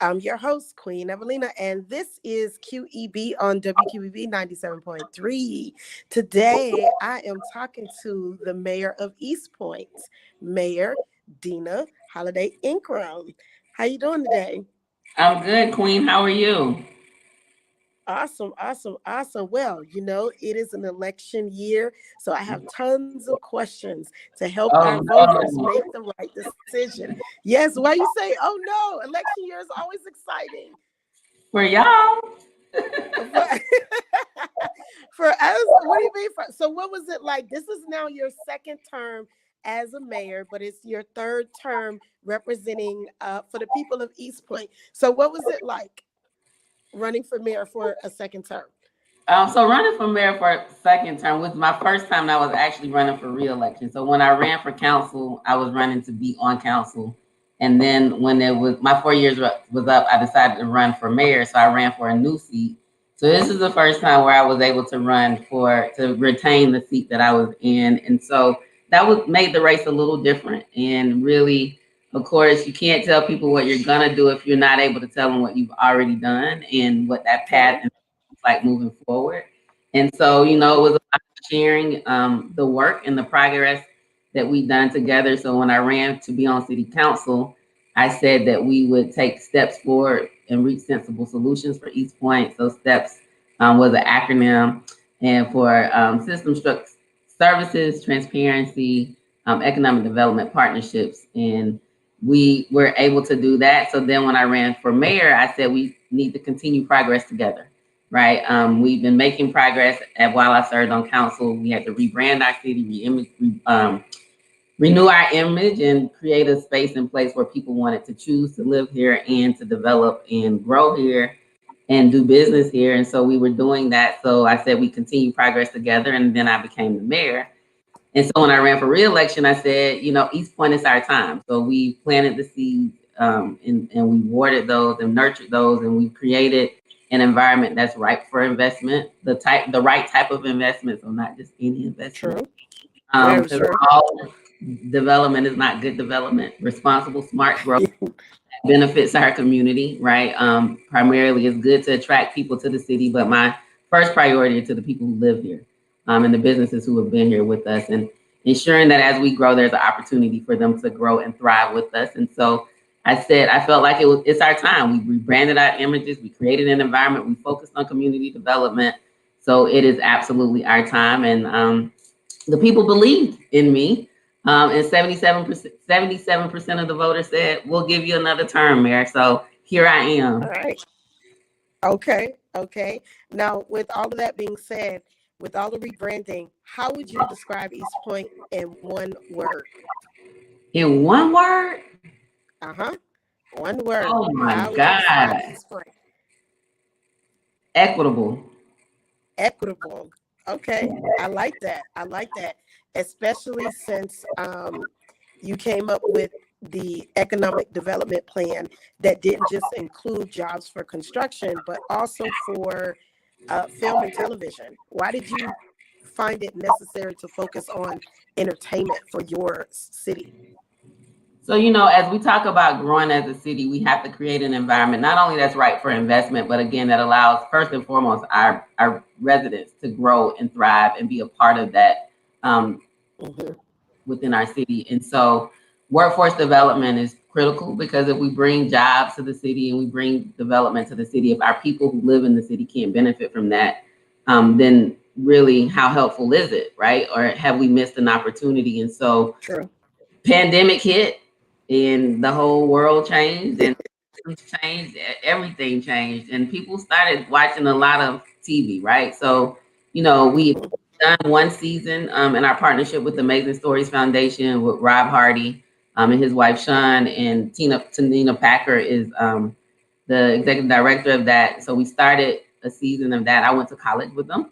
I'm your host, Queen Evelina, and this is QEB on WQEB 97.3. Today, I am talking to the mayor of East Point, Mayor Deanna Holiday Ingram. How you doing today? I'm good, Queen. How are you? Awesome. Well, it is an election year, so I have tons of questions to help our Oh voters no, make the right decision. Yes, why you say, oh no, election year is always exciting. for y'all. For, for us, what do you mean? So what was it like? This is now your second term as a mayor, but it's your third term representing for the people of East Point. So what was it like running for mayor for a second term? So running for mayor for a second term was my first time I was actually running for re-election. So when I ran for council, I was running to be on council. And then when it was my 4 years was up, I decided to run for mayor. So I ran for a new seat. So this is the first time where I was able to run to retain the seat that I was in. And so that made the race a little different. And really, of course, you can't tell people what you're gonna do if you're not able to tell them what you've already done and what that path is like moving forward. And so, it was about sharing the work and the progress that we've done together. So when I ran to be on city council, I said that we would take steps forward and reach sensible solutions for East Point. So STEPS was an acronym, and for system services, transparency, economic development partnerships. And we were able to do that. So then when I ran for mayor, I said we need to continue progress together. Right. We've been making progress. While I served on council, we had to rebrand our city, renew our image, and create a space and place where people wanted to choose to live here and to develop and grow here and do business here. And so we were doing that. So I said we continue progress together, and then I became the mayor. And so when I ran for re-election, I said, East Point is our time. So we planted the seeds, and we watered those and nurtured those, and we created an environment that's ripe for investment, the right type of investment, so not just any investment. True. All development is not good development. Responsible, smart growth benefits our community, right? Primarily, it's good to attract people to the city, but my first priority is to the people who live here, and the businesses who have been here with us, and ensuring that as we grow, there's an opportunity for them to grow and thrive with us. And so I said, I felt like it's our time. We rebranded our images, we created an environment, we focused on community development. So it is absolutely our time. And the people believed in me. And 77% of the voters said, we'll give you another term, Mayor. So here I am. All right. Okay. Now, with all of that being said, with all the rebranding, how would you describe East Point in one word? In one word? One word. Oh my God. Equitable. Okay. I like that. Especially since you came up with the economic development plan that didn't just include jobs for construction, but also for film and television. Why did you find it necessary to focus on entertainment for your city? So, as we talk about growing as a city, we have to create an environment, not only that's right for investment, but again, that allows, first and foremost, our residents to grow and thrive and be a part of that within our city. And so workforce development is critical, because if we bring jobs to the city and we bring development to the city, if our people who live in the city can't benefit from that, then really how helpful is it, right? Or have we missed an opportunity? And so pandemic hit, and the whole world changed, and everything changed, and people started watching a lot of TV, right? So, we've done one season in our partnership with the Amazing Stories Foundation with Rob Hardy and his wife Sean, and Tanina Packer is the executive director of that. So we started a season of that. I went to college with them,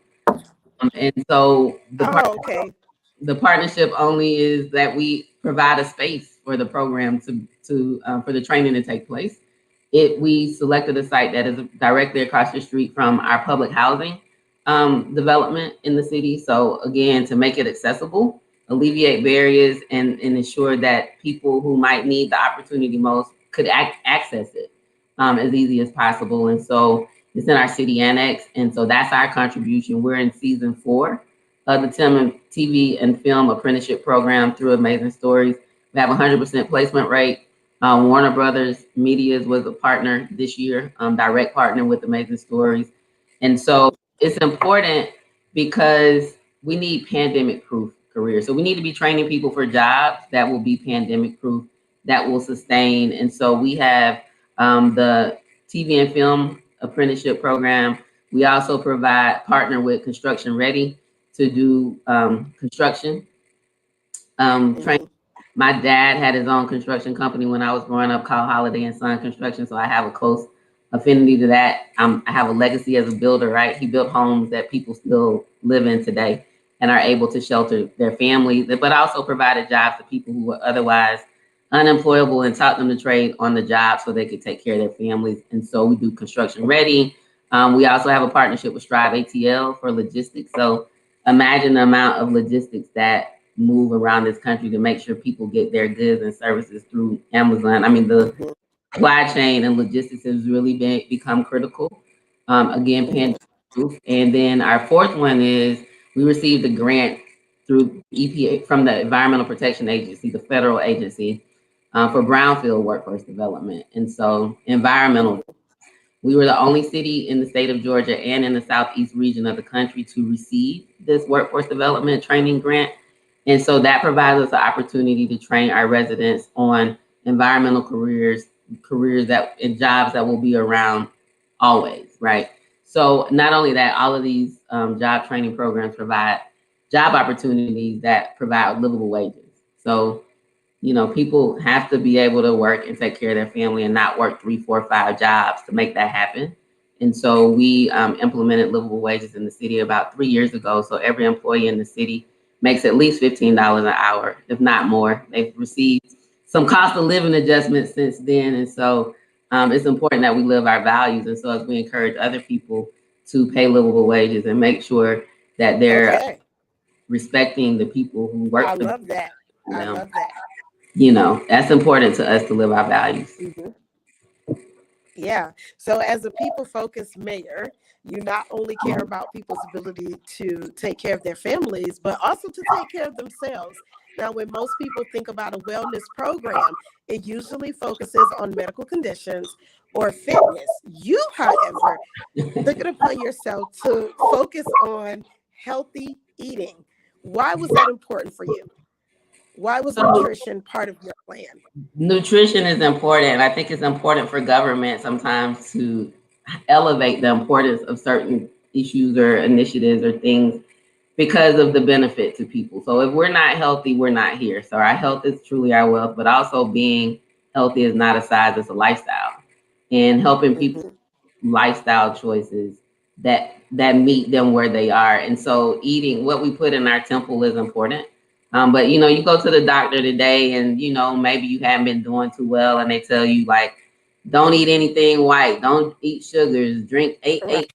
and so the partnership only is that we provide a space for the program for the training to take place. We selected a site that is directly across the street from our public housing development in the city. So again, to make it accessible, alleviate barriers, and ensure that people who might need the opportunity most could access it. as easy as possible. And so it's in our city annex. And so that's our contribution. We're in season 4 of the TV and film apprenticeship program through Amazing Stories. We have 100% placement rate. Warner Brothers Medias was a partner this year, direct partner with Amazing Stories. And so it's important because we need pandemic proof careers. So we need to be training people for jobs that will be pandemic proof, that will sustain. And so we have the TV and film apprenticeship program. We also partner with Construction Ready to do construction training. My dad had his own construction company when I was growing up called Holiday and Son Construction. So I have a close affinity to that. I have a legacy as a builder, right? He built homes that people still live in today and are able to shelter their families, but also provided jobs to people who were otherwise unemployable and taught them to trade on the job so they could take care of their families. And so we do Construction Ready. We also have a partnership with Strive ATL for logistics. So imagine the amount of logistics that move around this country to make sure people get their goods and services through Amazon. I mean, the supply chain and logistics has really become critical. Again, pandemic proof. And then our fourth one is we received a grant through EPA from the Environmental Protection Agency, the federal agency, for brownfield workforce development. And so environmental, we were the only city in the state of Georgia and in the southeast region of the country to receive this workforce development training grant. And so that provides us the opportunity to train our residents on environmental careers that in jobs that will be around always, right? So not only that, all of these job training programs provide job opportunities that provide livable wages. So, you know, people have to be able to work and take care of their family and not work 3, 4, 5 jobs to make that happen. And so we implemented livable wages in the city about 3 years ago. So every employee in the city makes at least $15 an hour, if not more. They've received some cost of living adjustments since then. And so it's important that we live our values. And so as we encourage other people to pay livable wages and make sure that they're respecting the people who work. I love that. I love that. You know, that's important to us to live our values. Yeah. So as a people-focused mayor, you not only care about people's ability to take care of their families, but also to take care of themselves. Now, when most people think about a wellness program, it usually focuses on medical conditions or fitness. You, however, took it upon yourself to focus on healthy eating. Why was that important for you? Why was nutrition part of your plan? Nutrition is important. I think it's important for government sometimes to elevate the importance of certain issues or initiatives or things because of the benefit to people. So if we're not healthy, we're not here. So our health is truly our wealth, but also being healthy is not a size, it's a lifestyle. And helping people lifestyle choices that meet them where they are. And so eating what we put in our temple is important. But you know, you go to the doctor today and you know, maybe you haven't been doing too well and they tell you like, don't eat anything white, don't eat sugars, drink 8 glasses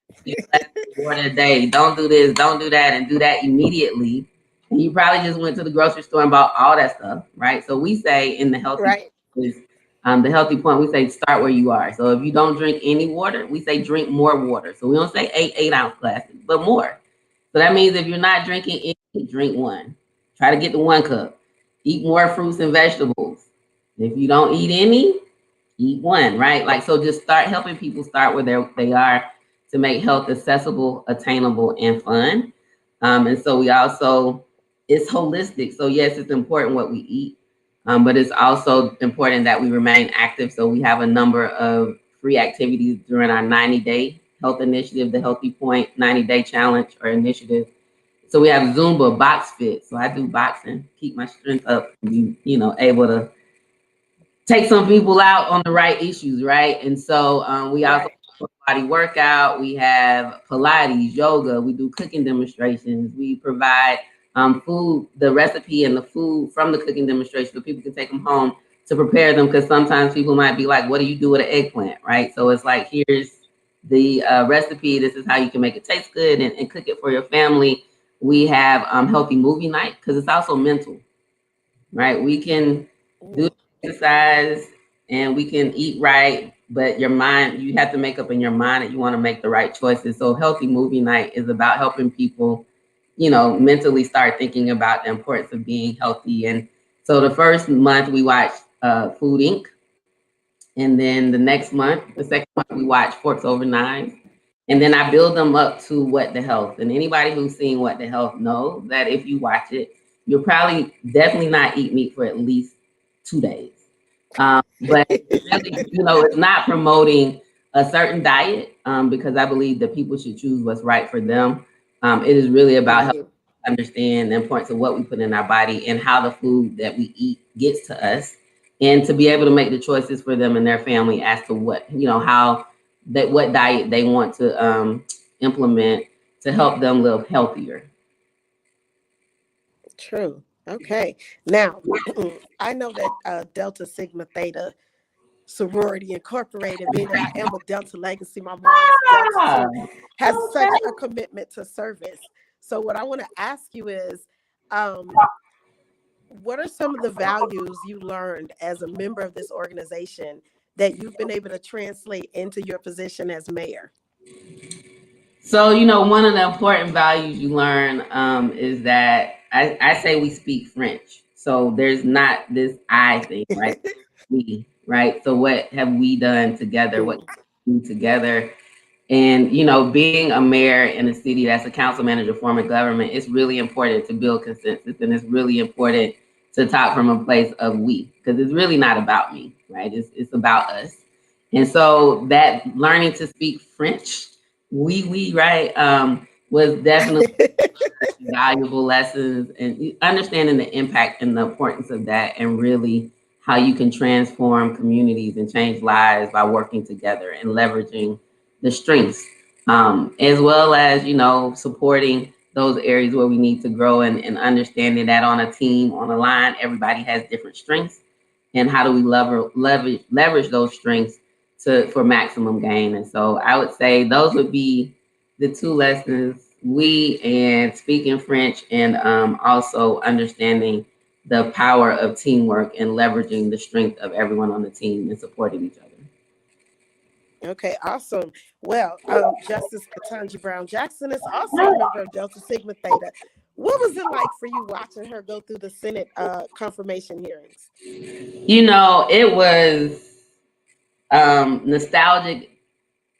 of water a day, don't do this, don't do that, and do that immediately. And you probably just went to the grocery store and bought all that stuff, right? So we say in the healthy the healthy point, we say start where you are. So if you don't drink any water, we say drink more water. So we don't say 8-ounce glasses, but more. So that means if you're not drinking any, drink 1. Try to get to 1 cup. Eat more fruits and vegetables. If you don't eat any, eat 1, right? Like, so just start helping people start where they are to make health accessible, attainable, and fun. And so we also, it's holistic. So yes, it's important what we eat, but it's also important that we remain active. So we have a number of free activities during our 90-day health initiative, the Healthy Point 90-day challenge or initiative. So we have Zumba, box fit. So I do boxing, keep my strength up, you know, able to take some people out on the right issues, right? And so we also have body workout. We have Pilates, yoga. We do cooking demonstrations. We provide food, the recipe and the food from the cooking demonstration so people can take them home to prepare them. Because sometimes people might be like, what do you do with an eggplant, right? So it's like, here's the recipe. This is how you can make it taste good and cook it for your family. We have healthy movie night because it's also mental, right? We can do exercise and we can eat right, but your mind, you have to make up in your mind that you want to make the right choices. So healthy movie night is about helping people, mentally start thinking about the importance of being healthy. And so the first month we watched Food Inc. And then the next month, the second month, we watch Forks Over Knives. And then I build them up to What the Health. And anybody who's seen What the Health knows that if you watch it, you'll probably definitely not eat meat for at least 2 days. But really, it's not promoting a certain diet because I believe that people should choose what's right for them. It is really about helping understand the importance of what we put in our body and how the food that we eat gets to us, and to be able to make the choices for them and their family as to what, what diet they want to implement to help them live healthier. True. Okay. Now, I know that Delta Sigma Theta Sorority Incorporated, being that I am a Delta legacy, my mom's Delta too, has such a commitment to service. So what I want to ask you is, what are some of the values you learned as a member of this organization that you've been able to translate into your position as mayor? So, one of the important values you learn is that I say we speak French. So there's not this I thing, right? We, right? So what have we done together? What can we do together? And, being a mayor in a city that's a council manager form of government, it's really important to build consensus. And it's really important to talk from a place of we, because it's really not about me, right? It's about us. And so that learning to speak French, we, right, was definitely valuable lessons, and understanding the impact and the importance of that, and really how you can transform communities and change lives by working together and leveraging the strengths, as well as, supporting those areas where we need to grow, and understanding that on a team, on a line, everybody has different strengths, and how do we leverage those strengths for maximum gain. And so I would say those would be the two lessons: we, and speaking French, and also understanding the power of teamwork and leveraging the strength of everyone on the team and supporting each other. Okay, awesome. Well, Justice Ketanji Brown Jackson is also a member of Delta Sigma Theta. What was it like for you watching her go through the Senate confirmation hearings? It was nostalgic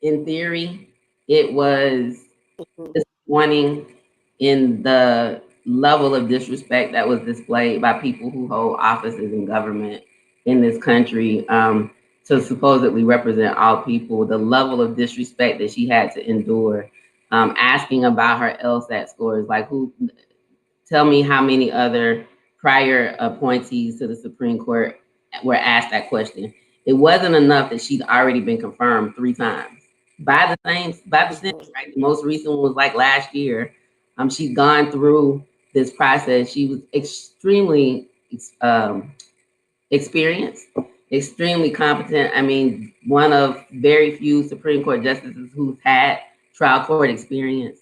in theory. It was disappointing in the level of disrespect that was displayed by people who hold offices in government in this country, to supposedly represent all people. The level of disrespect that she had to endure, asking about her LSAT scores, like, tell me how many other prior appointees to the Supreme Court were asked that question. It wasn't enough that she'd already been confirmed 3 times by the Senate, right? The most recent one was like last year. She'd gone through this process. She was extremely experienced, extremely competent. I mean, one of very few Supreme Court justices who's had trial court experience.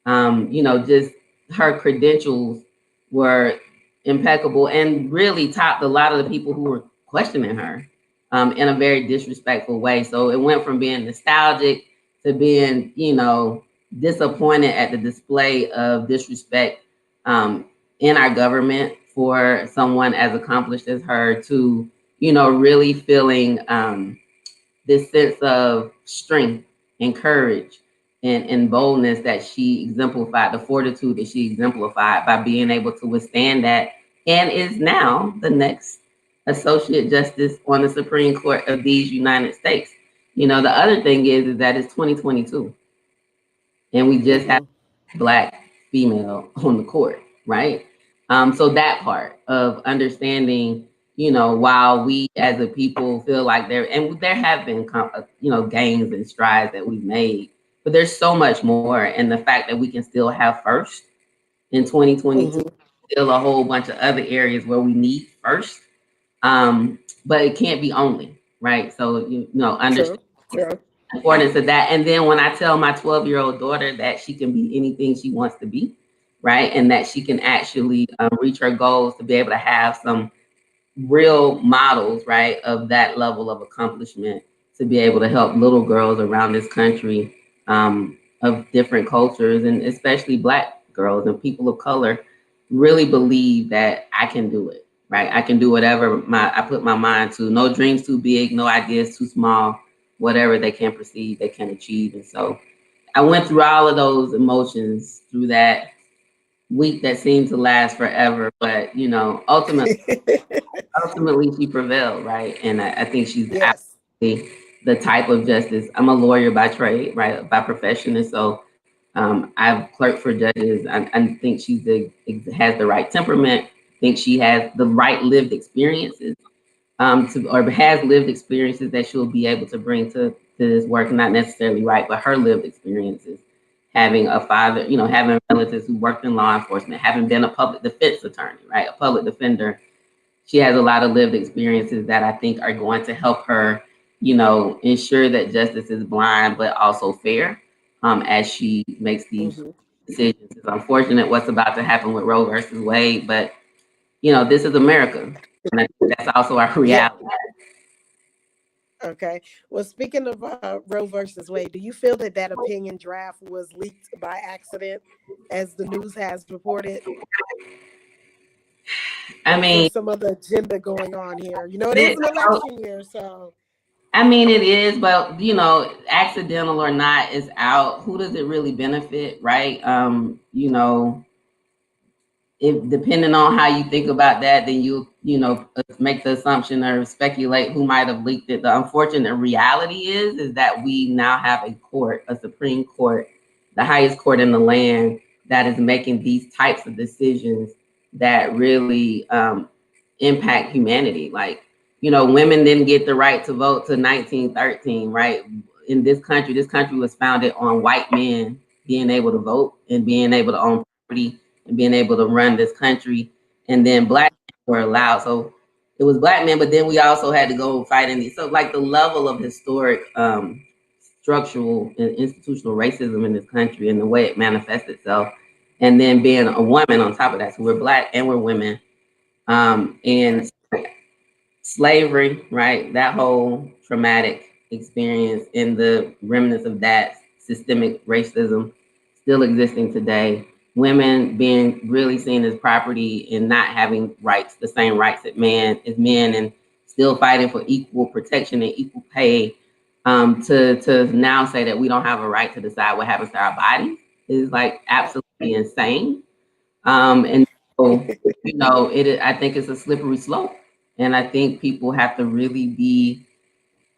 Just her credentials were impeccable, and really topped a lot of the people who were questioning her in a very disrespectful way. So it went from being nostalgic to being, disappointed at the display of disrespect in our government for someone as accomplished as her, to, really feeling this sense of strength and courage and boldness that she exemplified, the fortitude that she exemplified by being able to withstand that, and is now the next Associate Justice on the Supreme Court of these United States. The other thing is that it's 2022, and we just have Black female on the court, right? So that part of understanding, while we as a people feel like there have been, gains and strides that we've made, but there's so much more. And the fact that we can still have first in 2022, still a whole bunch of other areas where we need first, but it can't be only, right? So, understand the importance of that. And then when I tell my 12-year-old daughter that she can be anything she wants to be, right? And that she can actually reach her goals, to be able to have some real models, right, of that level of accomplishment, to be able to help little girls around this country of different cultures, and especially Black girls and people of color, really believe that I can do it, right? I can do whatever I put my mind to. No dreams too big, no ideas too small. Whatever they can perceive, they can achieve. And so I went through all of those emotions through that week that seemed to last forever, but ultimately she prevailed, right? And I think she's Yes. absolutely the type of justice. I'm a lawyer by trade, right, by profession, and so I've clerked for judges. I think has the right temperament. I think she has the right lived experiences, or has lived experiences that she'll be able to bring to this work. Not necessarily right, but her lived experiences. Having a father, having relatives who worked in law enforcement, having been a public defense attorney, right, a public defender. She has a lot of lived experiences that I think are going to help her, ensure that justice is blind but also fair, as she makes these decisions. It's unfortunate what's about to happen with Roe versus Wade, but this is America, and I think that's also our reality. Yeah. Okay. Well, speaking of Roe versus Wade, do you feel that that opinion draft was leaked by accident, as the news has reported? I Or is there mean, some other agenda going on here? It is an election year, so. it is, but accidental or not is out. Who does it really benefit, right? If depending on how you think about that, then you make the assumption or speculate who might have leaked it. The unfortunate reality is that we now have a Supreme Court, the highest court in the land, that is making these types of decisions that really impact humanity. Like, women didn't get the right to vote till 1913, right? In this country was founded on white men being able to vote and being able to own property and being able to run this country. And then Black men were allowed. So it was Black men, but then we also had to go fight in these. So like the level of historic structural and institutional racism in this country and the way it manifests itself. And then being a woman on top of that. So we're Black and we're women. And slavery, right? That whole traumatic experience and the remnants of that systemic racism still existing today. Women being really seen as property and not having rights, the same rights as men, and still fighting for equal protection and equal pay. To now say that we don't have a right to decide what happens to our bodies is like absolutely insane. And so, I think it's a slippery slope. And I think people have to really be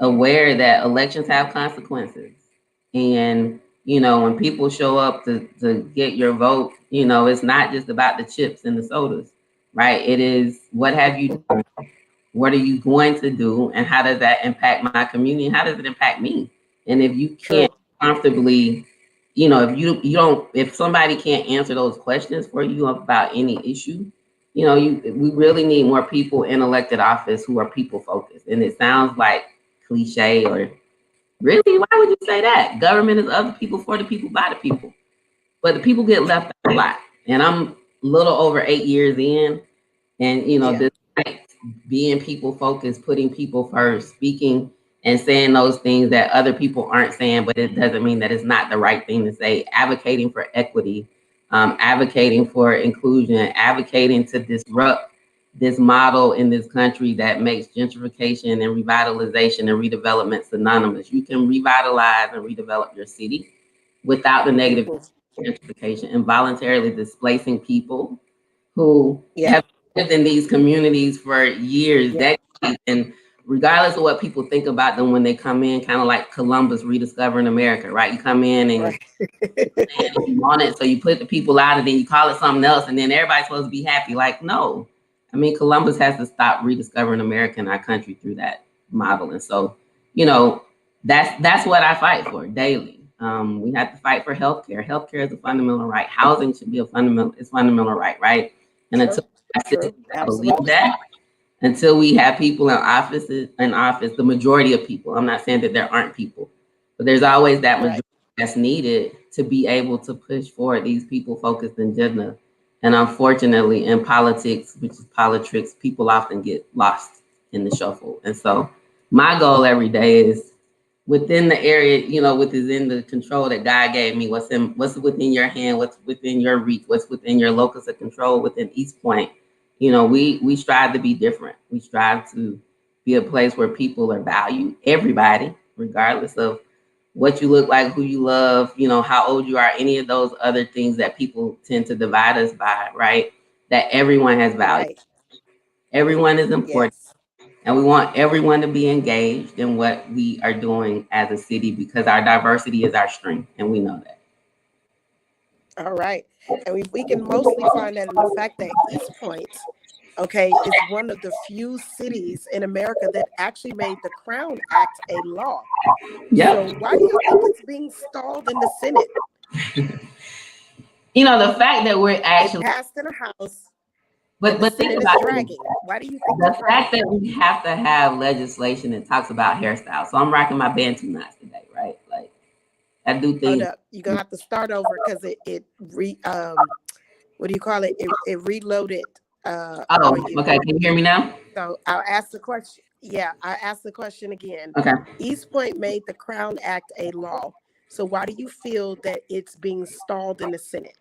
aware that elections have consequences. And, when people show up to get your vote, it's not just about the chips and the sodas, right? It is, what have you done? What are you going to do? And how does that impact my community? How does it impact me? And if you can't comfortably, if somebody can't answer those questions for you about any issue, we really need more people in elected office who are people focused. And it sounds like cliche, or really, why would you say that? Government is of the people, for the people, by the people. But the people get left out a lot. And I'm a little over 8 years in, and this being people focused, putting people first, speaking and saying those things that other people aren't saying, but it doesn't mean that it's not the right thing to say. Advocating for equity, advocating for inclusion, advocating to disrupt this model in this country that makes gentrification and revitalization and redevelopment synonymous. You can revitalize and redevelop your city without the negative gentrification, and voluntarily displacing people who have lived in these communities for years, decades, and regardless of what people think about them when they come in, kind of like Columbus rediscovering America, right? You come in and you want it, so you put the people out, and then you call it something else, and then everybody's supposed to be happy. Like, no. I mean, Columbus has to stop rediscovering America and our country through that model. And so, that's what I fight for daily. We have to fight for healthcare. Healthcare is a fundamental right. Housing should be a fundamental right, right? And until I believe that, until we have people in office, the majority of people, I'm not saying that there aren't people, but there's always that majority that's needed to be able to push forward these people-focused agenda. And unfortunately, in politics, which is politics, people often get lost in the shuffle. And so my goal every day is within the area, within the control that God gave me, what's within your hand, what's within your reach, what's within your locus of control within East Point. We strive to be different. We strive to be a place where people are valued, everybody, regardless of what you look like, who you love, how old you are, any of those other things that people tend to divide us by, right? That everyone has value. Right. Everyone is important. Yes. And we want everyone to be engaged in what we are doing as a city because our diversity is our strength, and we know that. All right. And we can mostly find that in the fact that East Point, okay, is one of the few cities in America that actually made the Crown Act a law. Yep. So why do you think it's being stalled in the Senate? The fact that we're actually it passed in the House, but the think Senate about is dragging. Why do you think the fact that we have to have legislation that talks about hairstyles. So I'm rocking my Bantu knots today, right? Like I do things. Hold up, you're gonna have to start over because what do you call it? It reloaded. Okay. Can you hear me now? So I'll ask the question. Yeah, I asked the question again. Okay. East Point made the Crown Act a law. So why do you feel that it's being stalled in the Senate?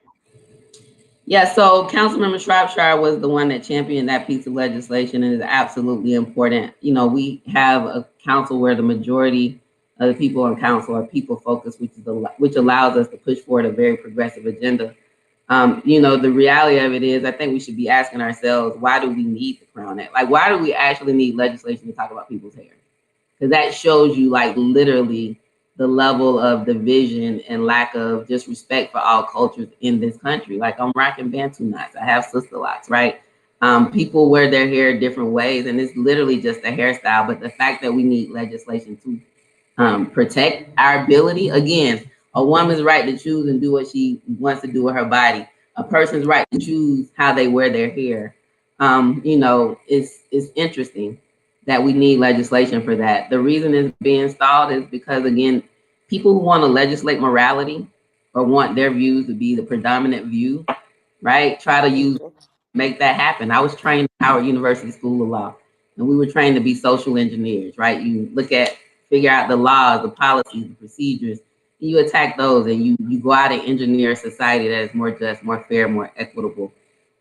Yeah, so Councilmember Shropshire was the one that championed that piece of legislation, and is absolutely important. We have a council where the majority of the people on council are people focused, which allows us to push forward a very progressive agenda. The reality of it is, I think we should be asking ourselves, why do we need the Crown Act? Like, why do we actually need legislation to talk about people's hair? Because that shows you, like, literally the level of division and lack of just respect for all cultures in this country. Like, I'm rocking Bantu knots. I have sister locks, right? People wear their hair different ways, and it's literally just a hairstyle. But the fact that we need legislation to protect our ability, again, a woman's right to choose and do what she wants to do with her body. A person's right to choose how they wear their hair. It's interesting that we need legislation for that. The reason it's being stalled is because, again, people who want to legislate morality or want their views to be the predominant view, right, try to make that happen. I was trained at Howard University School of Law, and we were trained to be social engineers, right? You figure out the laws, the policies, the procedures, and you attack those, and you go out and engineer a society that is more just, more fair, more equitable.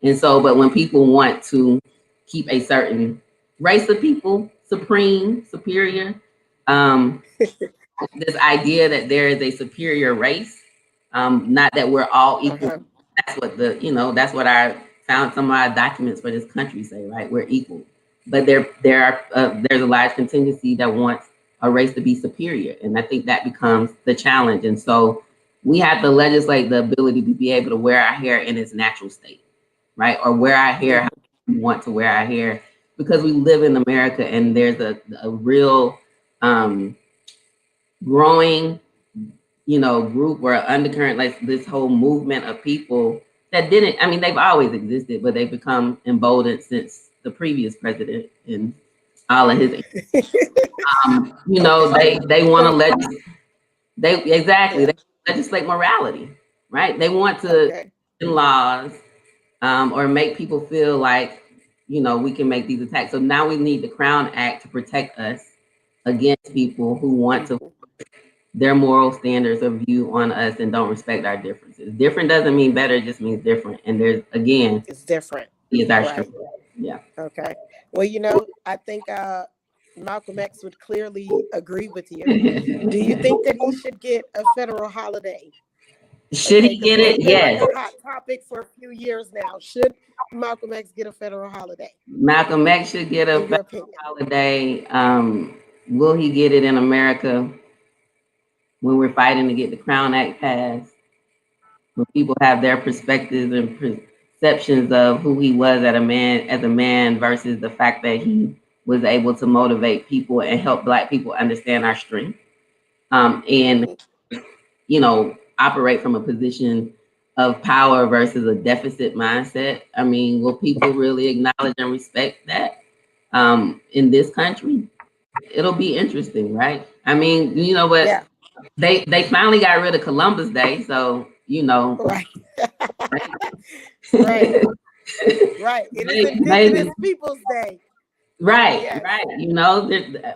And so, but when people want to keep a certain race of people supreme, superior, this idea that there is a superior race, not that we're all equal. That's what that's what some of our documents for this country say, right? We're equal, but there's a large contingency that wants a race to be superior, and I think that becomes the challenge. And so we have to legislate the ability to be able to wear our hair in its natural state, right? Or wear our hair how we want to wear our hair, because we live in America, and there's a real growing, group or undercurrent, like this whole movement of people that they've always existed, but they've become emboldened since the previous president and all of his, they want to they legislate morality, right? They want to laws, or make people feel like, we can make these attacks. So now we need the Crown Act to protect us against people who want to their moral standards of view on us and don't respect our differences. Different doesn't mean better, it just means different. And it's different. Is our strength. Yeah. Okay. Well, I think Malcolm X would clearly agree with you. Do you think that he should get a federal holiday? Should he get it? Yes. Like a hot topic for a few years now. Should Malcolm X get a federal holiday? Malcolm X should get a federal holiday. Will he get it in America when we're fighting to get the Crown Act passed? When people have their perspectives and perceptions of who he was as a man versus the fact that he was able to motivate people and help Black people understand our strength, and operate from a position of power versus a deficit mindset. I mean, will people really acknowledge and respect that in this country? It'll be interesting, right? I mean, but yeah. they finally got rid of Columbus Day, so right. Right. Right. It is Indigenous Peoples Day. Right, Yes. right. You know,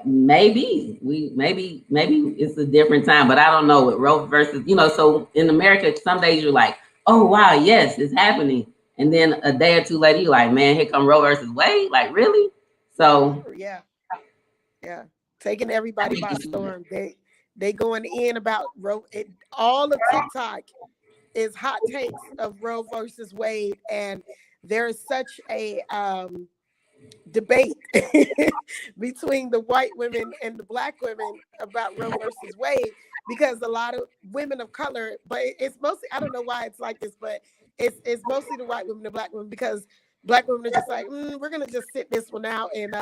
maybe it's a different time, but I don't know with Roe versus, so in America, some days you're like, oh wow, yes, it's happening. And then a day or two later, you're like, man, here come Roe versus Wade. Like, really? So Yeah. Yeah. Taking everybody by storm. They going in about Roe. All of TikTok is hot takes of Roe versus Wade, and there is such a debate between the white women and the black women about Roe versus Wade, because a lot of women of color, but it's mostly, I don't know why it's like this, but it's mostly the white women, the black women, because black women are just like, we're gonna just sit this one out, and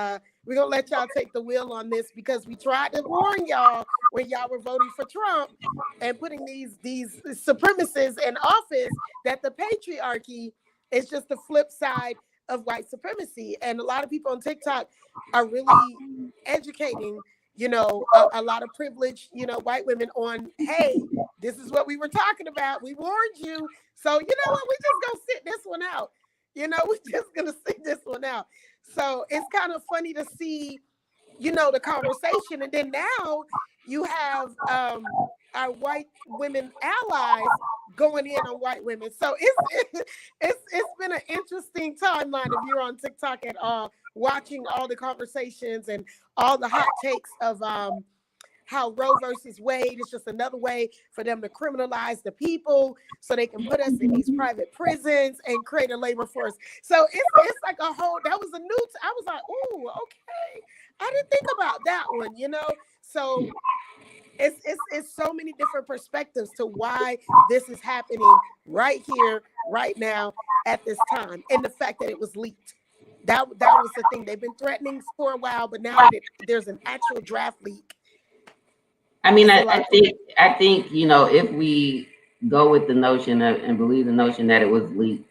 we're gonna let y'all take the wheel on this, because we tried to warn y'all when y'all were voting for Trump and putting these supremacists in office, that the patriarchy is just the flip side of white supremacy. And a lot of people on TikTok are really educating, a lot of privileged, white women on, hey, this is what we were talking about. We warned you. So you know what? We just gonna sit this one out. We're just gonna sit this one out. So it's kind of funny to see, the conversation. And then now you have our white women allies going in on white women. So it's been an interesting timeline if you're on TikTok at all, watching all the conversations and all the hot takes of how Roe versus Wade is just another way for them to criminalize the people so they can put us in these private prisons and create a labor force. So it's like a whole, that was a new, I was like, ooh, okay. I didn't think about that one, So it's so many different perspectives to why this is happening right here, right now, at this time, and the fact that it was leaked. That was the thing. They've been threatening for a while, but now that there's an actual draft leak. I mean, I think, if we go with the notion of and believe the notion that it was leaked,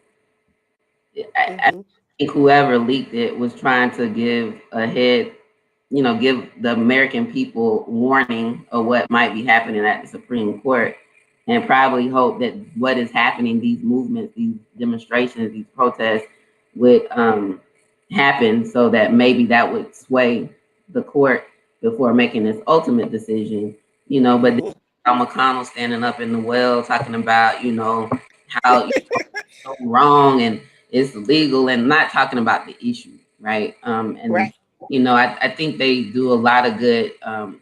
I think whoever leaked it was trying to give give the American people warning of what might be happening at the Supreme Court, and probably hope that what is happening, these movements, these demonstrations, these protests, would happen, so that maybe that would sway the court before making this ultimate decision. But then McConnell standing up in the well talking about, how it's so wrong and it's legal, and not talking about the issue, right? Right. I think they do a lot of good.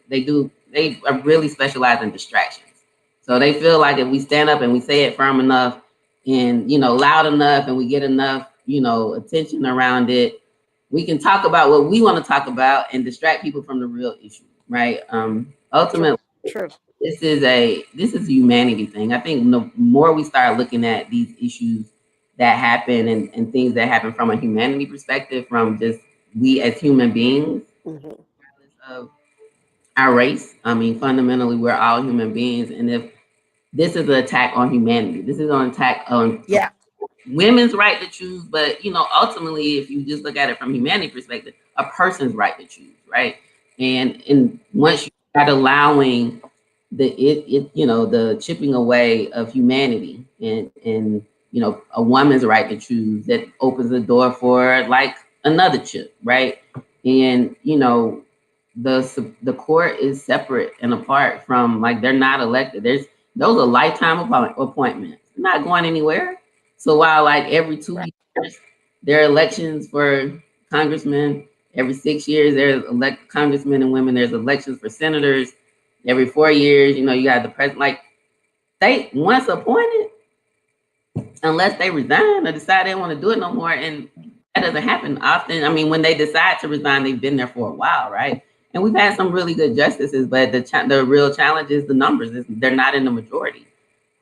They are really specialized in distractions. So they feel like if we stand up and we say it firm enough and, loud enough, and we get enough, attention around it, we can talk about what we want to talk about and distract people from the real issue, right? Ultimately, True. this is a humanity thing. I think the more we start looking at these issues that happen, and things that happen from a humanity perspective, from just we as human beings, regardless of our race. I mean, fundamentally, we're all human beings, and if this is an attack on humanity, this is an attack on women's right to choose. But ultimately, if you just look at it from humanity perspective, a person's right to choose, right? And once you start allowing the chipping away of humanity, and a woman's right to choose, that opens the door for like another chip, right? And the court is separate and apart from, like, they're not elected. Those are lifetime appointments. They're not going anywhere. So while like every 2 years there are elections for congressmen, every 6 years there's elect congressmen and women, there's elections for senators. Every 4 years, you got the president. Like, they once appointed, unless they resign or decide they don't want to do it no more, and that doesn't happen often. I mean, when they decide to resign, they've been there for a while, right? And we've had some really good justices, but the real challenge is the numbers. They're not in the majority,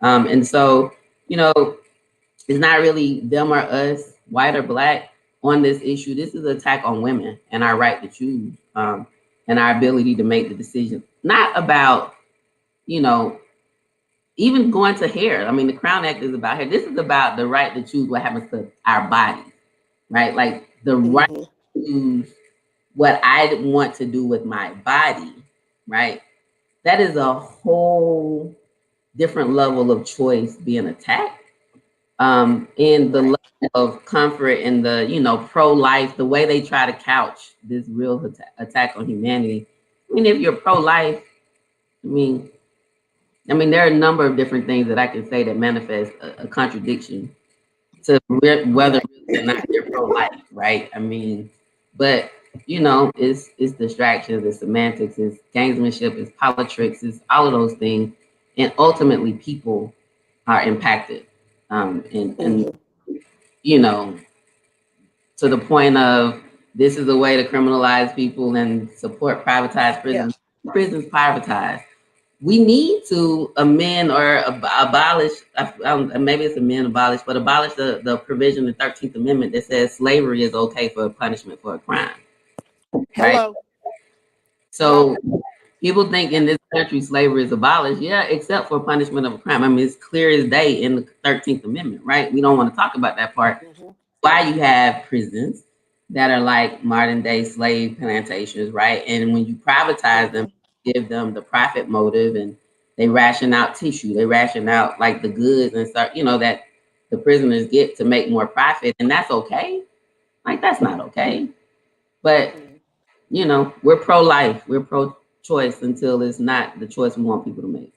and so it's not really them or us, white or black, on this issue. This is an attack on women and our right to choose, and our ability to make the decision. Not about, even going to hair. I mean, the Crown Act is about hair. This is about the right to choose what happens to our bodies, right? Like the right to choose what I want to do with my body, right? That is a whole different level of choice being attacked. And the level of comfort and the, pro-life, the way they try to couch this real attack on humanity. I mean, if you're pro-life, I mean, there are a number of different things that I can say that manifest a contradiction to whether or not they're pro-life, right? I mean, but it's distractions, it's semantics, it's gamesmanship, it's politics, it's all of those things, and ultimately people are impacted, and to the point of this is a way to criminalize people and support privatized prisons. Yeah. Prisons privatized. We need to amend or abolish, maybe it's amend, abolish, but abolish the provision in the 13th Amendment that says slavery is okay for punishment for a crime. Right? Hello. So people think in this country slavery is abolished. Yeah, except for punishment of a crime. I mean, it's clear as day in the 13th Amendment, right? We don't want to talk about that part. Mm-hmm. Why you have prisons that are like modern day slave plantations, right? And when you privatize them, give them the profit motive, and they ration out tissue, they ration out like the goods and stuff, that the prisoners get to make more profit, and that's okay. Like, that's not okay. But we're pro-life, we're pro-choice until it's not the choice we want people to make.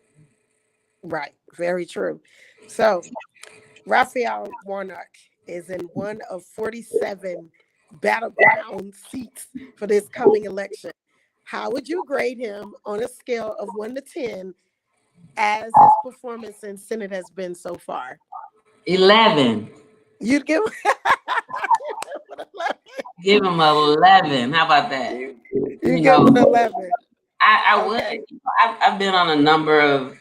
Right, very true. So Raphael Warnock is in one of 47 battleground seats for this coming election. How would you grade him on a scale of 1 to 10 as his performance in Senate has been so far? 11. You'd give him 11. Give him 11. How about that? You give him 11. I would. I've been on a number of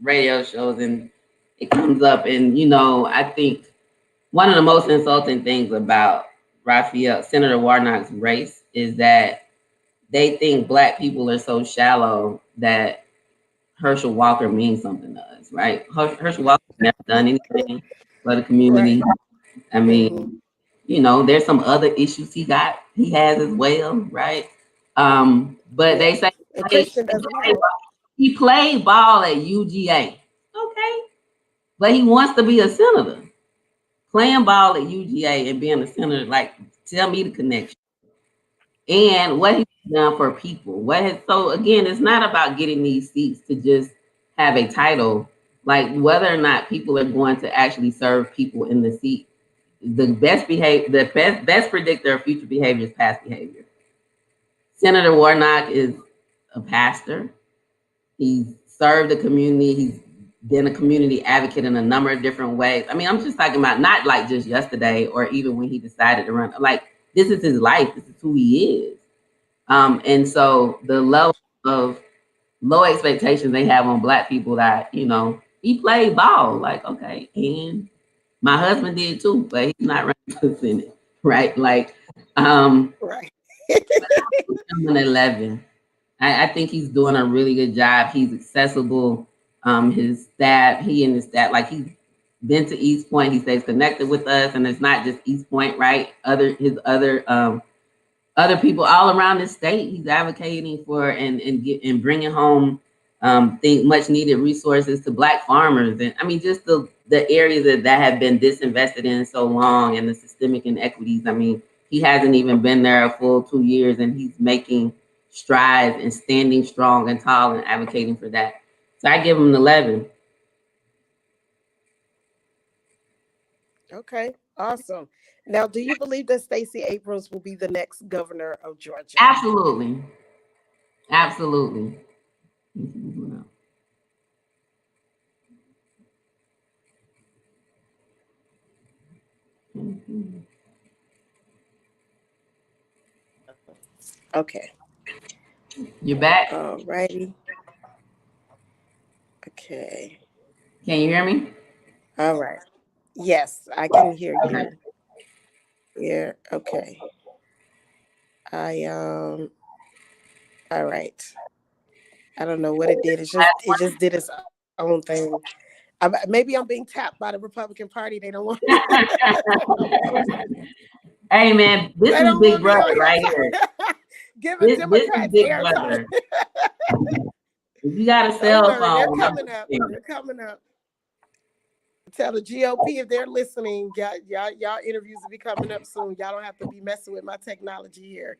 radio shows, and it comes up, and I think one of the most insulting things about Senator Warnock's race is that they think Black people are so shallow that Herschel Walker means something to us, right? Herschel Walker never done anything for the community. Right. I mean, there's some other issues he has as well, right? But they say he played ball at UGA. Okay. But he wants to be a senator. Playing ball at UGA and being a senator, like, tell me the connection. And what he's done for people. So again, it's not about getting these seats to just have a title. Like, whether or not people are going to actually serve people in the seat. The best predictor of future behavior is past behavior. Senator Warnock is a pastor. He's served the community. He's been a community advocate in a number of different ways. I mean, I'm just talking about not like just yesterday or even when he decided to run. Like, this is his life. This is who he is. And so the level of low expectations they have on Black people that, he played ball. Like, okay, and my husband did too, but he's not running for Senate, right? Like, right. 11. I think he's doing a really good job. He's accessible. His staff, his staff, like, he's been to East Point. He stays connected with us, and it's not just East Point, right? Other people all around the state, he's advocating for and bringing home much needed resources to Black farmers, and I mean, just the areas that have been disinvested in so long, and the systemic inequities. I mean, he hasn't even been there a full 2 years, and he's making strides and standing strong and tall and advocating for that. So I give him an 11. Okay, awesome. Now, do you believe that Stacey Abrams will be the next governor of Georgia? Absolutely. Absolutely. Okay. You're back? All righty. Okay. Can you hear me? All right. Yes, I can hear you. Yeah, okay. All right. I don't know what it did. It just did its own thing. Maybe I'm being tapped by the Republican Party. They don't want me. Hey man, this is Big Brother right here. Giving Democrats airtime. If you got a cell phone, they're coming up. They're coming up. Tell the GOP if they're listening, y'all interviews will be coming up soon. Y'all don't have to be messing with my technology here.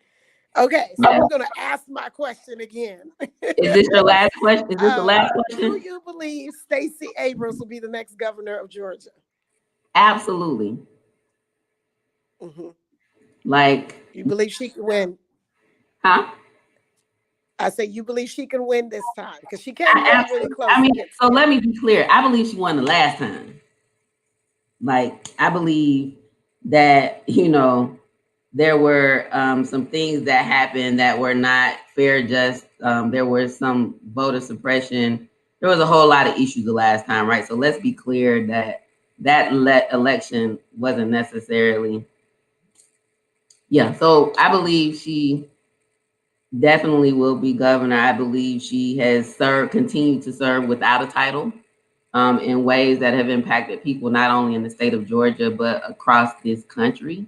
Okay, so I'm gonna ask my question again. Is this your last question? Is this the last question? Do you believe Stacey Abrams will be the next governor of Georgia? Absolutely. Mm-hmm. Like, you believe she can win? Huh? I say you believe she can win this time because she came really close. I mean, so let me be clear. I believe she won the last time. Like, I believe that, there were some things that happened that were not fair, just there was some voter suppression. There was a whole lot of issues the last time, right? So let's be clear that election wasn't necessarily, so I believe she definitely will be governor. I believe she has continued to serve without a title in ways that have impacted people not only in the state of Georgia, but across this country.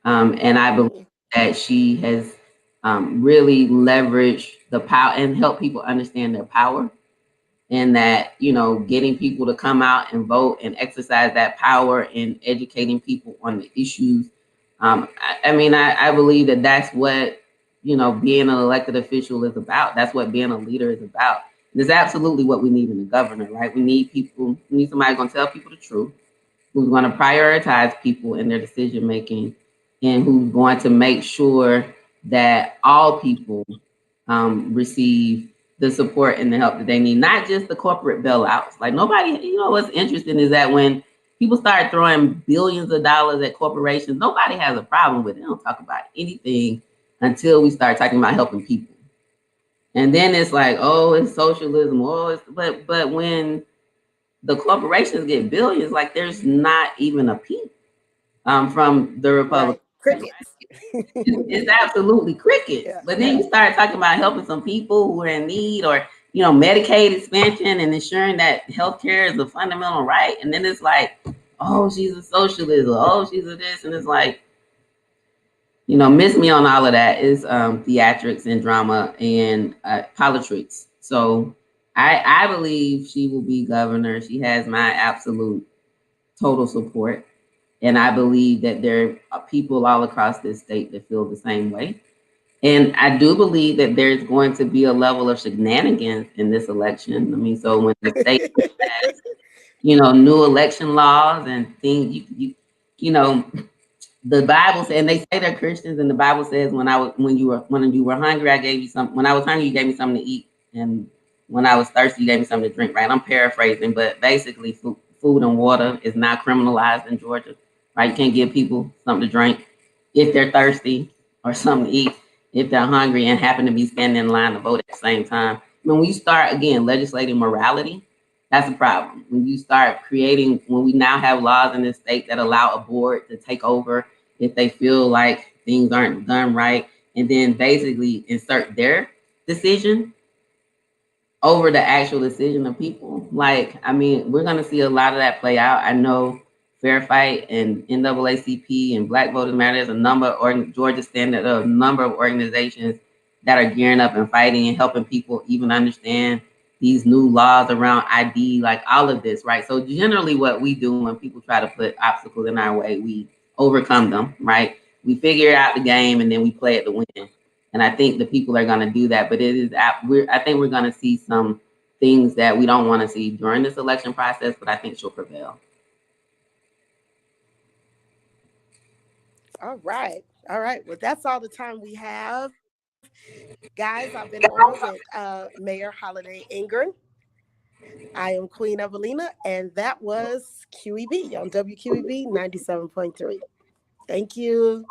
And I believe that she has really leveraged the power and helped people understand their power. And that, getting people to come out and vote and exercise that power and educating people on the issues. I believe that that's what, being an elected official is about. That's what being a leader is about. And it's absolutely what we need in a governor, right? We need somebody going to tell people the truth, who's going to prioritize people in their decision making, and who's going to make sure that all people receive the support and the help that they need, not just the corporate bailouts. Like, nobody, what's interesting is that when people start throwing billions of dollars at corporations, nobody has a problem with it. They don't talk about anything until we start talking about helping people. And then it's like, oh, it's socialism. Oh, but when the corporations get billions, like, there's not even a peep from the Republicans. Right. Crickets. It's absolutely crickets. Yeah. But then you start talking about helping some people who are in need, or Medicaid expansion and ensuring that healthcare is a fundamental right. And then it's like, oh, she's a socialist, or oh, she's a this, and it's like, miss me on all of that is theatrics and drama and politics. So I believe she will be governor. She has my absolute total support. And I believe that there are people all across this state that feel the same way. And I do believe that there's going to be a level of shenanigans in this election. I mean, so when the state has, new election laws and things, the Bible says, and they say they're Christians, and the Bible says, when you were hungry, I gave you something. When I was hungry, you gave me something to eat, and when I was thirsty, you gave me something to drink. Right? I'm paraphrasing, but basically, food and water is not criminalized in Georgia. Right? You can't give people something to drink if they're thirsty, or something to eat if they're hungry and happen to be standing in line to vote at the same time. When we start again legislating morality, that's a problem. When you start when we now have laws in this state that allow a board to take over if they feel like things aren't done right, and then basically insert their decision over the actual decision of people. Like, I mean, we're going to see a lot of that play out. I know Fair Fight and NAACP and Black Voters Matter, there's a number, or Georgia Standard, a number of organizations that are gearing up and fighting and helping people even understand these new laws around ID, like all of this, right? So generally what we do when people try to put obstacles in our way, we overcome them, right? We figure out the game and then we play it to win. And I think the people are going to do that, but I think we're going to see some things that we don't want to see during this election process, but I think she'll prevail. All right. Well, that's all the time we have. Guys, I've been on with Mayor Holiday Ingraham. I am Queen Evelina, and that was QEB on WQEB 97.3. Thank you.